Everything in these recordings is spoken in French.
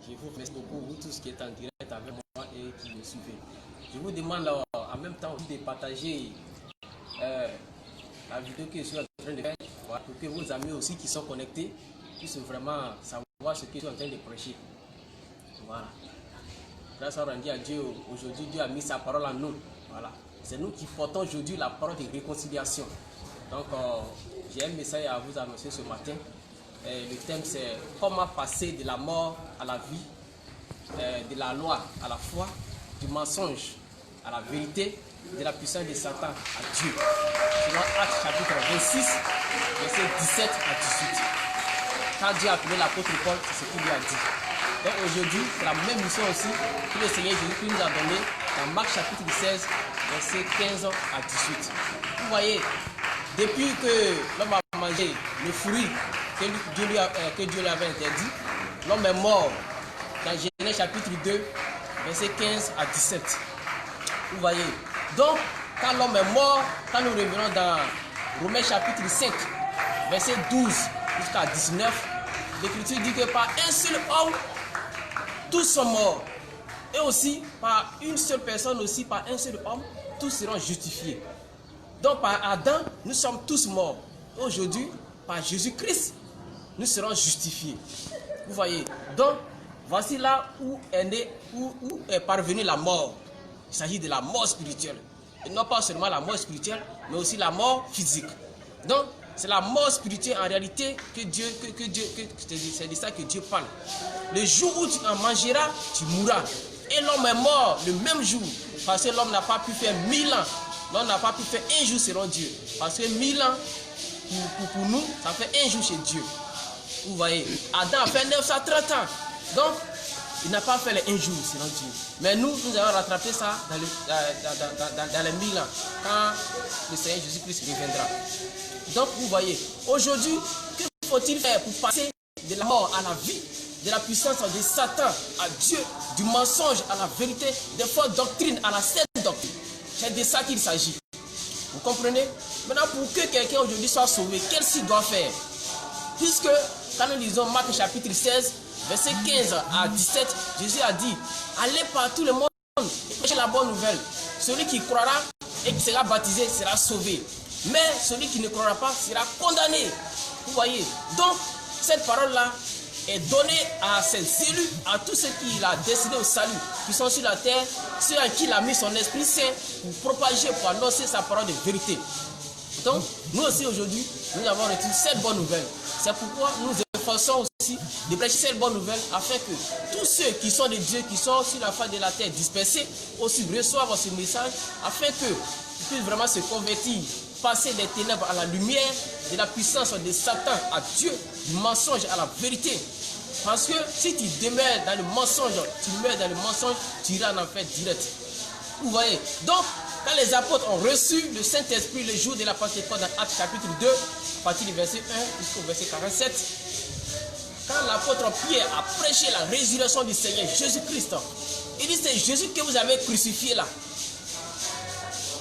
Je vous remercie beaucoup, vous tous qui êtes en direct avec moi et qui me suivez. Je vous demande en même temps de partager la vidéo que je suis en train de faire, voilà, pour que vos amis aussi qui sont connectés puissent vraiment savoir ce que je suis en train de prêcher. Voilà. Grâce à Dieu, aujourd'hui Dieu a mis sa parole en nous. Voilà. C'est nous qui portons aujourd'hui la parole de réconciliation. Donc j'ai un message à vous annoncer ce matin. Le thème c'est comment passer de la mort à la vie, de la loi à la foi, du mensonge à la vérité, de la puissance de Satan à Dieu. Selon Actes chapitre 26, versets 17 à 18. Quand Dieu a appelé l'apôtre Paul, c'est ce qu'il lui a dit. Donc aujourd'hui, c'est la même mission aussi que le Seigneur Jésus nous a donné dans Marc chapitre 16, versets 15 à 18. Vous voyez, depuis que l'homme a mangé le fruit que Dieu lui avait interdit, l'homme est mort dans Genèse chapitre 2, versets 15 à 17. Vous voyez, donc quand l'homme est mort, quand nous revenons dans Romains chapitre 5, verset 12 jusqu'à 19, l'Écriture dit que par un seul homme, tous sont morts. Et aussi, par une seule personne, aussi par un seul homme, tous seront justifiés. Donc par Adam, nous sommes tous morts. Aujourd'hui, par Jésus-Christ, nous serons justifiés. Vous voyez, donc voici là où est parvenue la mort. Il s'agit de la mort spirituelle. Et non pas seulement la mort spirituelle, mais aussi la mort physique. Donc, c'est la mort spirituelle en réalité c'est de ça que Dieu parle. Le jour où tu en mangeras, tu mourras. Et l'homme est mort le même jour. Parce que l'homme n'a pas pu faire 1000 ans. L'homme n'a pas pu faire un jour selon Dieu. Parce que 1000 ans, pour nous, ça fait un jour chez Dieu. Vous voyez, Adam a fait 930 ans. Donc, il n'a pas fait les un jour selon Dieu. Mais nous allons rattraper ça dans les 1000 ans. Quand le Seigneur Jésus-Christ reviendra. Donc vous voyez, aujourd'hui, que faut-il faire pour passer de la mort à la vie, de la puissance de Satan à Dieu, du mensonge à la vérité, des fausses doctrines à la saine doctrine? C'est de ça qu'il s'agit. Vous comprenez? Maintenant, pour que quelqu'un aujourd'hui soit sauvé, qu'est-ce qu'il doit faire? Puisque, quand nous lisons Marc chapitre 16, verset 15 à 17, Jésus a dit, allez par tout le monde, prêchez la bonne nouvelle. Celui qui croira et qui sera baptisé sera sauvé. Mais celui qui ne croira pas sera condamné. Vous voyez. Donc, cette parole-là est donnée à ses élus, à tous ceux qu'il a destinés au salut, qui sont sur la terre, ceux à qui il a mis son Esprit Saint pour propager, pour annoncer sa parole de vérité. Donc, nous aussi aujourd'hui, nous avons reçu cette bonne nouvelle. C'est pourquoi nous efforçons aussi de prêcher cette bonne nouvelle afin que tous ceux qui sont de Dieu, qui sont sur la face de la terre dispersés, aussi reçoivent ce message afin qu'ils puissent vraiment se convertir, passer des ténèbres à la lumière, de la puissance de Satan à Dieu, du mensonge à la vérité. Parce que si tu demeures dans le mensonge, tu meurs dans le mensonge, tu iras en enfer direct. Vous voyez. Donc, quand les apôtres ont reçu le Saint-Esprit le jour de la Pentecôte dans Actes chapitre 2, à partir du verset 1 jusqu'au verset 47, quand l'apôtre Pierre a prêché la résurrection du Seigneur Jésus-Christ, il dit c'est Jésus que vous avez crucifié là.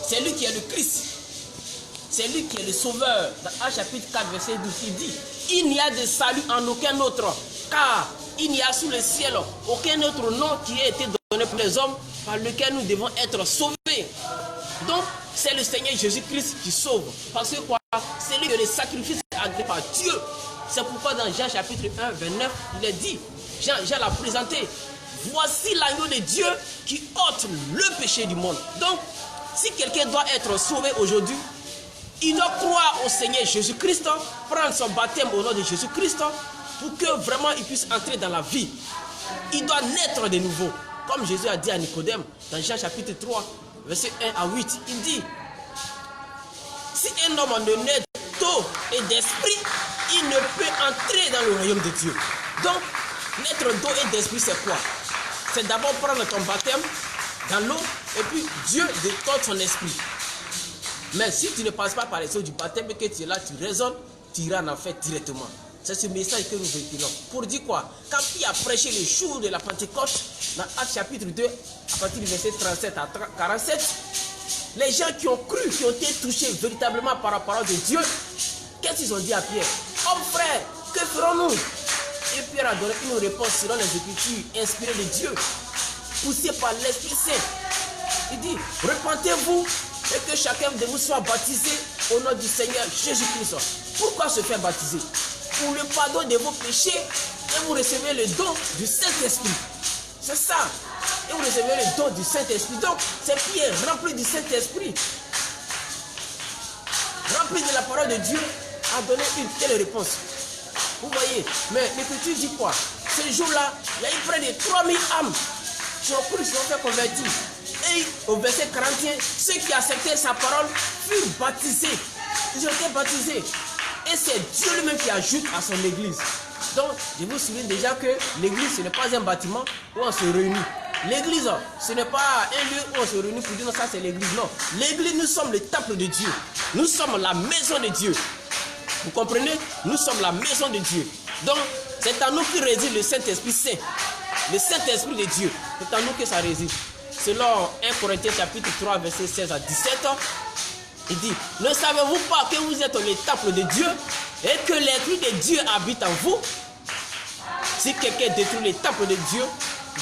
C'est lui qui est le Christ. C'est lui qui est le sauveur. Dans Actes chapitre 4, verset 12, il dit, il n'y a de salut en aucun autre, car il n'y a sous le ciel aucun autre nom qui ait été donné pour les hommes par lequel nous devons être sauvés. Donc, c'est le Seigneur Jésus-Christ qui sauve. Parce que quoi? C'est lui qui est le sacrifice agréé par Dieu. C'est pourquoi dans Jean chapitre 1, 29, il est dit, Jean l'a présenté, voici l'agneau de Dieu qui ôte le péché du monde. Donc, si quelqu'un doit être sauvé aujourd'hui, il doit croire au Seigneur Jésus-Christ, prendre son baptême au nom de Jésus-Christ, pour que vraiment il puisse entrer dans la vie. Il doit naître de nouveau. Comme Jésus a dit à Nicodème, dans Jean chapitre 3, verset 1 à 8, il dit, si un homme ne naît d'eau et d'esprit, il ne peut entrer dans le royaume de Dieu. Donc, naître d'eau et d'esprit, c'est quoi? C'est d'abord prendre ton baptême dans l'eau, et puis Dieu détend son esprit. Mais si tu ne passes pas par les eaux du baptême et que tu es là, tu raisonnes, tu iras en enfer directement. C'est ce message que nous véhiculons. Pour dire quoi? Quand il a prêché le jour de la Pentecôte, dans Actes chapitre 2, à partir du verset 37 à 47, les gens qui ont cru, qui ont été touchés véritablement par la parole de Dieu, qu'est-ce qu'ils ont dit à Pierre? Homme frère, que ferons-nous? Et Pierre a donné une réponse selon les Écritures inspirées de Dieu, poussées par l'Esprit Saint. Il dit, repentez-vous et que chacun de vous soit baptisé au nom du Seigneur Jésus-Christ. Pourquoi se faire baptiser? Pour le pardon de vos péchés et vous recevez le don du Saint-Esprit. C'est ça. Et vous recevez le don du Saint-Esprit. Donc, c'est Pierre rempli du Saint-Esprit, rempli de la parole de Dieu, a donné une telle réponse. Vous voyez, mais l'Écriture dit quoi? Ce jour-là, il y a eu près de 3000 âmes qui ont cru, qui ont fait convertir. Et au verset 41, ceux qui acceptaient sa parole furent baptisés. Ils ont été baptisés. Et c'est Dieu lui-même qui ajoute à son église. Donc, je vous souligne déjà que l'église, ce n'est pas un bâtiment où on se réunit. L'église, ce n'est pas un lieu où on se réunit pour dire non, ça c'est l'église. Non, l'église, nous sommes le temple de Dieu. Nous sommes la maison de Dieu. Vous comprenez? Nous sommes la maison de Dieu. Donc, c'est en nous que réside le Saint-Esprit Saint. Le Saint-Esprit de Dieu. C'est en nous que ça réside. Selon 1 Corinthiens chapitre 3, verset 16 à 17, il dit, ne savez-vous pas que vous êtes le temple de Dieu et que l'Esprit de Dieu habite en vous? Si quelqu'un détruit le temple de Dieu,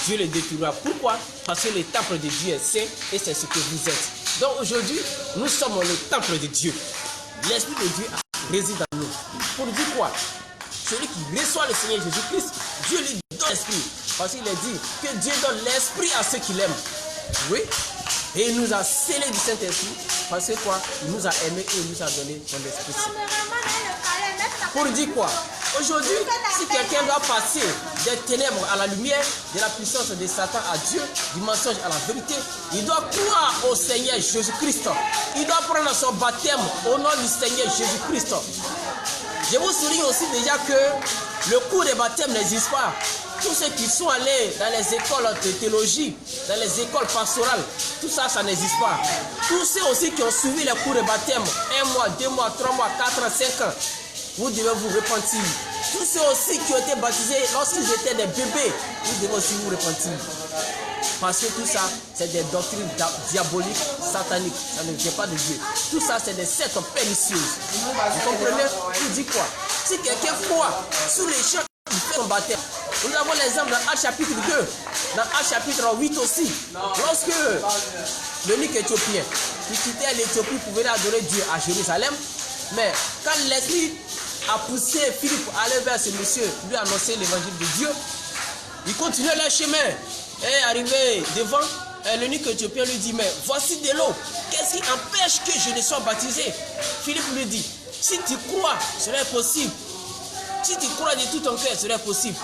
Dieu le détruira. Pourquoi? Parce que le temple de Dieu est saint et c'est ce que vous êtes. Donc aujourd'hui, nous sommes le temple de Dieu. L'Esprit de Dieu réside en nous. Pour dire quoi? Celui qui reçoit le Seigneur Jésus-Christ, Dieu lui donne l'Esprit. Parce qu'il a dit que Dieu donne l'Esprit à ceux qui l'aiment. Oui. Et il nous a scellés du Saint-Esprit. Parce que quoi? Il nous a aimés et il nous a donné son Esprit Saint. Pour dire quoi? Aujourd'hui, si quelqu'un doit passer des ténèbres à la lumière, de la puissance de Satan à Dieu, du mensonge à la vérité, il doit croire au Seigneur Jésus-Christ. Il doit prendre son baptême au nom du Seigneur Jésus-Christ. Je vous souligne aussi déjà que le cours de baptême n'existe pas. Tous ceux qui sont allés dans les écoles de théologie, dans les écoles pastorales, tout ça, ça n'existe pas. Tous ceux aussi qui ont suivi les cours de baptême, 1 mois, 2 mois, 3 mois, 4 ans, 5 ans, vous devez vous repentir. Tous ceux aussi qui ont été baptisés lorsqu'ils étaient des bébés, vous devez aussi vous repentir. Parce que tout ça, c'est des doctrines diaboliques, sataniques. Ça ne vient pas de Dieu. Tout ça, c'est des sectes pernicieuses. Vous comprenez? Il dit quoi? Si quelqu'un croit sous les champs, il fait son baptême. Nous avons l'exemple dans Actes chapitre 2, dans Actes chapitre 8 aussi. Lorsque l'eunuque éthiopien, qui quittait l'Éthiopie pour venir adorer Dieu à Jérusalem, mais quand l'Esprit a poussé Philippe à aller vers ce monsieur, lui annoncer l'évangile de Dieu, il continuait leur chemin. Et arrivé devant, l'eunuque éthiopien lui dit, mais voici de l'eau. Qu'est-ce qui empêche que je ne sois baptisé? Philippe lui dit, si tu crois, ce serait possible. Si tu crois de tout ton cœur, ce serait possible.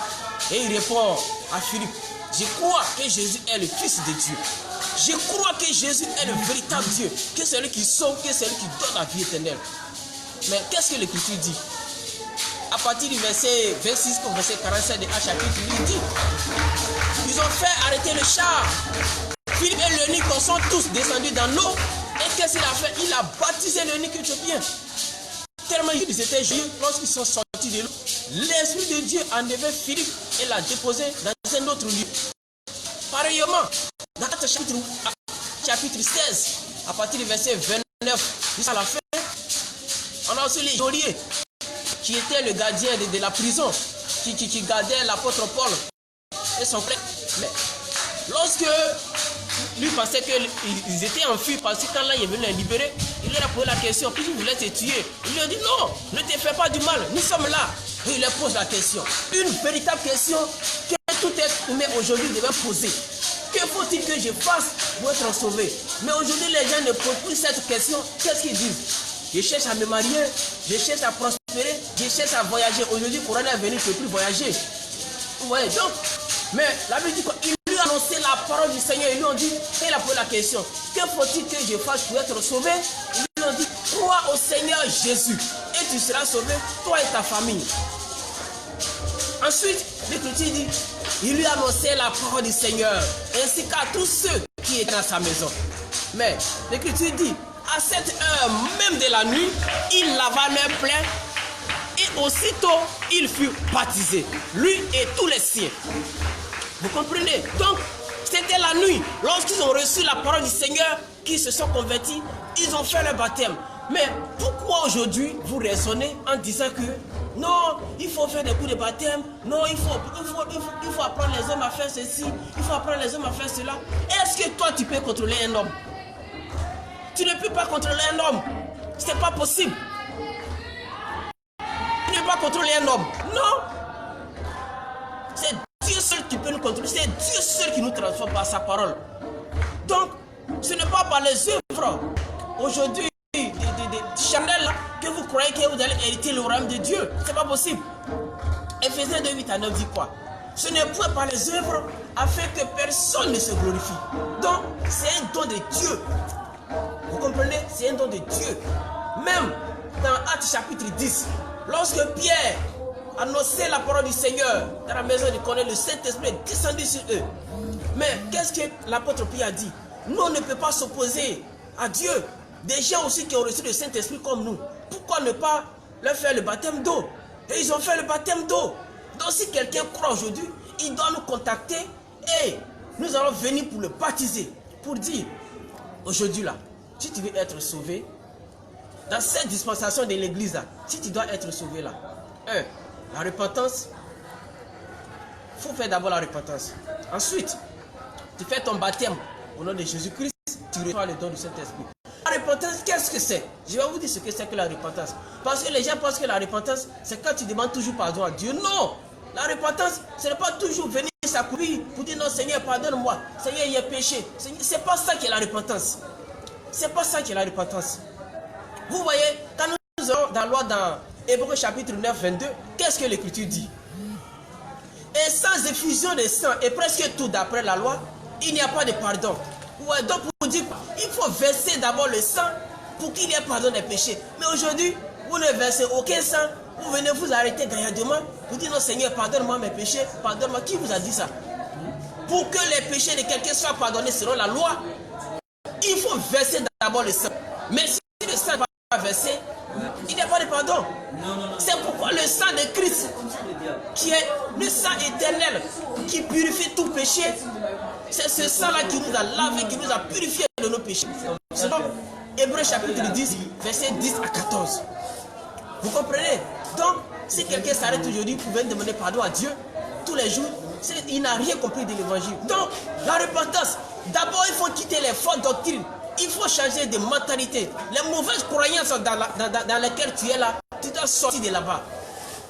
Et il répond à Philippe, je crois que Jésus est le Fils de Dieu. Je crois que Jésus est le véritable Dieu, que c'est lui qui sauve, que c'est lui qui donne la vie éternelle. Mais qu'est-ce que l'Écriture dit? À partir du verset 26 au verset 47 de Actes chapitre, il dit, ils ont fait arrêter le char. Philippe et l'eunuque sont tous descendus dans l'eau. Et qu'est-ce qu'il a fait? Il a baptisé l'eunuque éthiopien. Tellement ils étaient joyeux lorsqu'ils sont sortis de l'eau. L'Esprit de Dieu a enlevé Philippe et l'a déposé dans un autre lieu. Pareillement, dans Actes chapitre 16, à partir du verset 29 jusqu'à la fin, on a aussi les geôliers qui étaient le gardien de la prison, qui gardait l'apôtre Paul et son frère. Mais lorsque lui pensait qu'ils étaient enfuis parce que quand là il est venu les libérer, il leur a posé la question, puis il voulait te tuer. Il lui a dit non, ne te fais pas du mal, nous sommes là. Et il leur pose la question, une véritable question que tout être humain aujourd'hui devait poser. Que faut-il que je fasse pour être sauvé? Mais aujourd'hui les gens ne posent plus cette question. Qu'est-ce qu'ils disent? Je cherche à me marier, je cherche à prospérer, je cherche à voyager. Aujourd'hui, pour aller venir, je ne peux plus voyager. Vous voyez donc? Mais la Bible dit qu'il lui a annoncé la parole du Seigneur. Ils lui ont dit, et il a posé la question, que faut-il que je fasse pour être sauvé? Ils lui ont dit, crois au Seigneur Jésus et tu seras sauvé, toi et ta famille. Ensuite, l'Écriture dit, il lui a annoncé la parole du Seigneur, ainsi qu'à tous ceux qui étaient dans sa maison. Mais l'Écriture dit, à cette heure même de la nuit, il lava leurs plaies et aussitôt il fut baptisé, lui et tous les siens. Vous comprenez? Donc, c'était la nuit, lorsqu'ils ont reçu la parole du Seigneur, qu'ils se sont convertis, ils ont fait leur baptême. Mais pourquoi aujourd'hui vous raisonnez en disant que Non, il faut faire des coups de baptême. Non, il faut apprendre les hommes à faire ceci. Il faut apprendre les hommes à faire cela. Est-ce que toi, tu peux contrôler un homme? Tu ne peux pas contrôler un homme. C'est pas possible. Tu ne peux pas contrôler un homme. Non. C'est Dieu seul qui peut nous contrôler. C'est Dieu seul qui nous transforme par sa parole. Donc, ce n'est pas par les œuvres aujourd'hui des Chanel que vous croyez que vous allez hériter le royaume de Dieu. C'est pas possible. Éphésiens 2, 8 à 9 dit quoi? Ce n'est point par les œuvres afin que personne ne se glorifie. Donc, c'est un don de Dieu. Vous comprenez? C'est un don de Dieu. Même dans Actes chapitre 10, lorsque Pierre annonçait la parole du Seigneur dans la maison de Corneille, le Saint-Esprit est descendu sur eux. Mais qu'est-ce que l'apôtre Pierre a dit? Nous, on ne peut pas s'opposer à Dieu. Des gens aussi qui ont reçu le Saint-Esprit comme nous. Pourquoi ne pas leur faire le baptême d'eau? Et ils ont fait le baptême d'eau. Donc si quelqu'un croit aujourd'hui, il doit nous contacter et nous allons venir pour le baptiser. Pour dire, aujourd'hui là, si tu veux être sauvé, dans cette dispensation de l'église là, si tu dois être sauvé là, la repentance, il faut faire d'abord la repentance. Ensuite, tu fais ton baptême au nom de Jésus-Christ, tu reçois le don du Saint-Esprit. La repentance, qu'est-ce que c'est? Je vais vous dire ce que c'est que la repentance. Parce que les gens pensent que la repentance, c'est quand tu demandes toujours pardon à Dieu. Non! La repentance, ce n'est pas toujours venir s'accroupir pour dire non, Seigneur, pardonne-moi. Seigneur, il y a péché. C'est pas ça qui est la repentance. C'est pas ça qui est la repentance. Vous voyez, quand nous allons dans la loi dans Hébreux chapitre 9, 22, qu'est-ce que l'Écriture dit? Et sans effusion de sang et presque tout d'après la loi, il n'y a pas de pardon. Ouais, donc pour dire il faut verser d'abord le sang pour qu'il y ait pardon des péchés. Mais aujourd'hui, vous ne versez aucun sang. Vous venez vous arrêter gaillardement. Vous dites non Seigneur, pardonne-moi mes péchés. Pardonne-moi. Qui vous a dit ça? Pour que les péchés de quelqu'un soient pardonnés selon la loi, il faut verser d'abord le sang. Mais si le sang n'est pas versé, il n'y a pas de pardon. C'est pourquoi le sang de Christ, qui est le sang éternel, qui purifie tout péché, c'est ce sang-là qui nous a lavé, qui nous a purifié de nos péchés. Selon Hébreux chapitre 10, verset 10 à 14. Vous comprenez? Donc, si quelqu'un s'arrête aujourd'hui pour venir demander pardon à Dieu, tous les jours, il n'a rien compris de l'évangile. Donc, la repentance, d'abord il faut quitter les fausses doctrines. Il faut changer de mentalité. Les mauvaises croyances dans lesquelles tu es là, tu dois sortir de là-bas.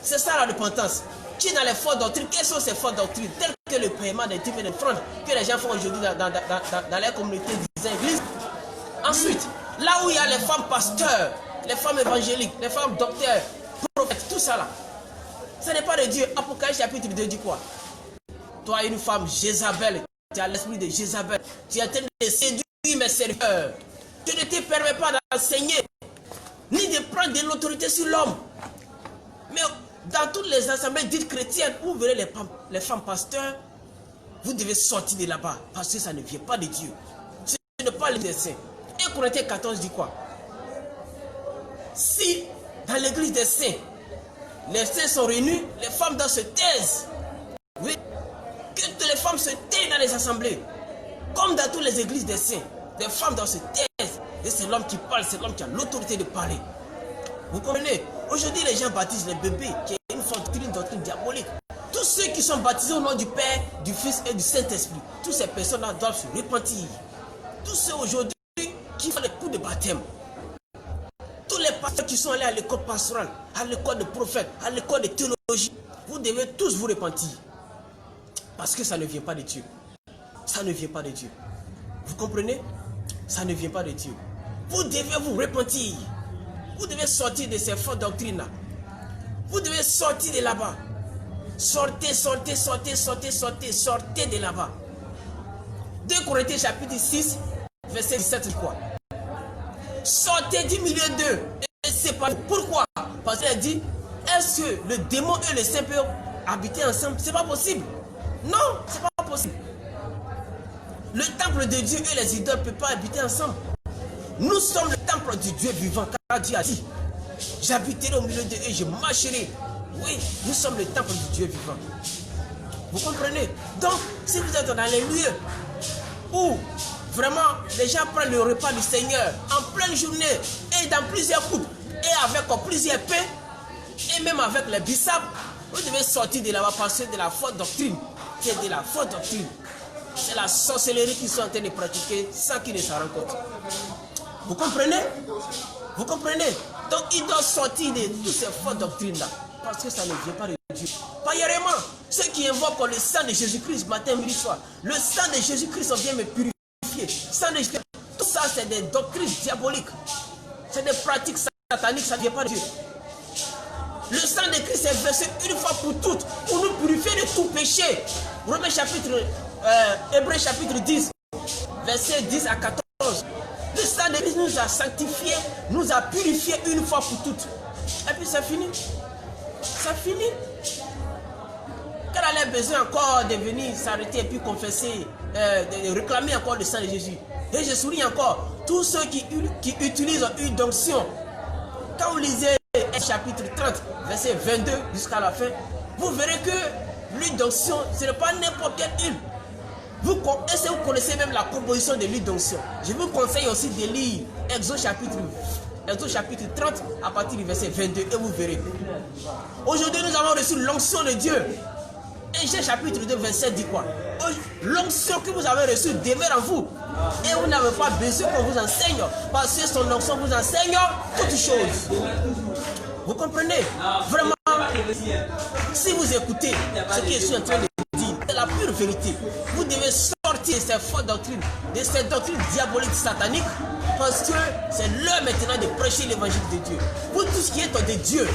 C'est ça la repentance. Tu es dans les fausses doctrines. Quelles sont ces fausses doctrines? Telles que le paiement des types d'offrandes que les gens font aujourd'hui dans les communautés des églises. Ensuite, là où il y a les femmes pasteurs, les femmes évangéliques, les femmes docteurs, prophètes, tout ça là, ce n'est pas de Dieu. Apocalypse chapitre 2 dit quoi? Toi, une femme Jézabel, tu as l'esprit de Jézabel, tu es en train de séduire mes serviteurs. Tu ne te permets pas d'enseigner, ni de prendre de l'autorité sur l'homme. Mais dans toutes les assemblées dites chrétiennes, où vous verrez les femmes pasteurs, vous devez sortir de là-bas, parce que ça ne vient pas de Dieu. Ce n'est pas le des saints. 1 Corinthiens 14 dit quoi? Si dans l'église des saints, les saints sont réunis, les femmes doivent se taire. Oui, que toutes les femmes se taisent dans les assemblées. Comme dans toutes les églises des saints, les femmes doivent se taire. Et c'est l'homme qui parle, c'est l'homme qui a l'autorité de parler. Vous comprenez? Aujourd'hui, les gens baptisent les bébés, qui est une doctrine diabolique. Tous ceux qui sont baptisés au nom du Père, du Fils et du Saint-Esprit, toutes ces personnes-là doivent se repentir. Tous ceux aujourd'hui qui font les coups de baptême, tous les pasteurs qui sont allés à l'école pastorale, à l'école de prophètes, à l'école de théologie, vous devez tous vous repentir. Parce que ça ne vient pas de Dieu. Ça ne vient pas de Dieu. Vous comprenez? Ça ne vient pas de Dieu. Vous devez vous repentir. Vous devez sortir de ces fausses doctrines-là. Vous devez sortir de là-bas. Sortez, sortez, sortez, sortez, sortez, sortez de là-bas. 2 Corinthiens chapitre 6, verset 17, quoi? Sortez du milieu d'eux. Et c'est pas pourquoi? Parce qu'il a dit, est-ce que le démon et le saint peuvent habiter ensemble? C'est pas possible. Non, c'est pas possible. Le temple de Dieu et les idoles ne peuvent pas habiter ensemble. Nous sommes le temple du Dieu vivant, car Dieu a dit, j'habiterai au milieu d'eux et je marcherai. Oui, nous sommes le temple du Dieu vivant. Vous comprenez? Donc, si vous êtes dans les lieux où vraiment les gens prennent le repas du Seigneur en pleine journée et dans plusieurs coupes et avec plusieurs pains Et même avec les bissap, vous devez sortir de là-bas parce que de la fausse doctrine. C'est de la fausse doctrine. C'est la sorcellerie qu'ils sont en train de pratiquer sans qu'ils ne s'en rendent compte. Vous comprenez? Vous comprenez? Donc ils doivent sortir de toutes ces fausses doctrines-là. Parce que ça ne vient pas de Dieu. Pareillement, ceux qui invoquent le sang de Jésus-Christ matin, midi, soir. Le sang de Jésus-Christ vient me purifier. Sang de Jésus, tout ça, c'est des doctrines diaboliques. C'est des pratiques sataniques, ça ne vient pas de Dieu. Le sang de Christ est versé une fois pour toutes, pour nous purifier de tout péché. Romains chapitre, Hébreux chapitre 10, versets 10 à 14. Le sang de Christ nous a sanctifiés, nous a purifiés une fois pour toutes. Et puis c'est fini. C'est fini. Quel a besoin encore de venir s'arrêter et puis confesser, de réclamer encore le sang de Jésus? Et je souligne encore, tous ceux qui utilisent une onction, quand vous lisez chapitre 30, verset 22 jusqu'à la fin, vous verrez que l'huile d'onction, ce n'est pas n'importe quelle huile. Vous connaissez même la composition de l'huile d'onction. Je vous conseille aussi de lire Exode chapitre 30 à partir du verset 22 et vous verrez. Aujourd'hui, nous avons reçu l'onction de Dieu. Et Jean chapitre 2, verset dit quoi? L'onction que vous avez reçue demeure en vous. Et vous n'avez pas besoin qu'on vous enseigne. Parce que son onction vous enseigne toutes choses. Vous comprenez? Vraiment, si vous écoutez ce que je suis en train de dire, c'est la pure vérité. Vous devez sortir de ces fausses doctrines, de ces doctrines diaboliques sataniques, parce que c'est l'heure maintenant de prêcher l'évangile de Dieu. Pour tout ce qui est de Dieu,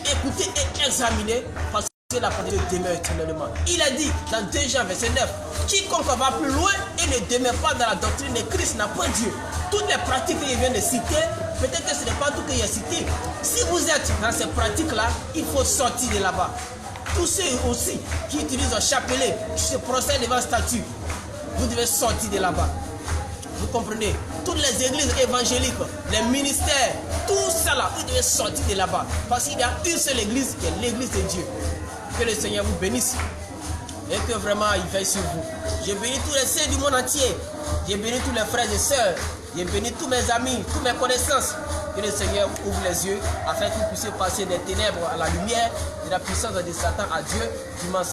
écoutez et examinez, parce que la parole de Dieu demeure éternellement. Il a dit dans 2 Jean verset 9, quiconque va plus loin et ne demeure pas dans la doctrine de Christ n'a point Dieu. Toutes les pratiques qu'il vient de citer, peut-être que ce n'est pas tout qu'il a cité. Si vous êtes dans ces pratiques-là, il faut sortir de là-bas. Tous ceux aussi qui utilisent un chapelet, qui se procèdent devant la statue, vous devez sortir de là-bas. Vous comprenez? Toutes les églises évangéliques, les ministères, tout ça là, vous devez sortir de là-bas. Parce qu'il y a une seule église qui est l'église de Dieu. Que le Seigneur vous bénisse et que vraiment il veille sur vous. Je bénis tous les saints du monde entier. Je bénis tous les frères et sœurs. Je bénis tous mes amis, toutes mes connaissances. Que le Seigneur ouvre les yeux afin que vous puissiez passer des ténèbres à la lumière, de la puissance de Satan à Dieu.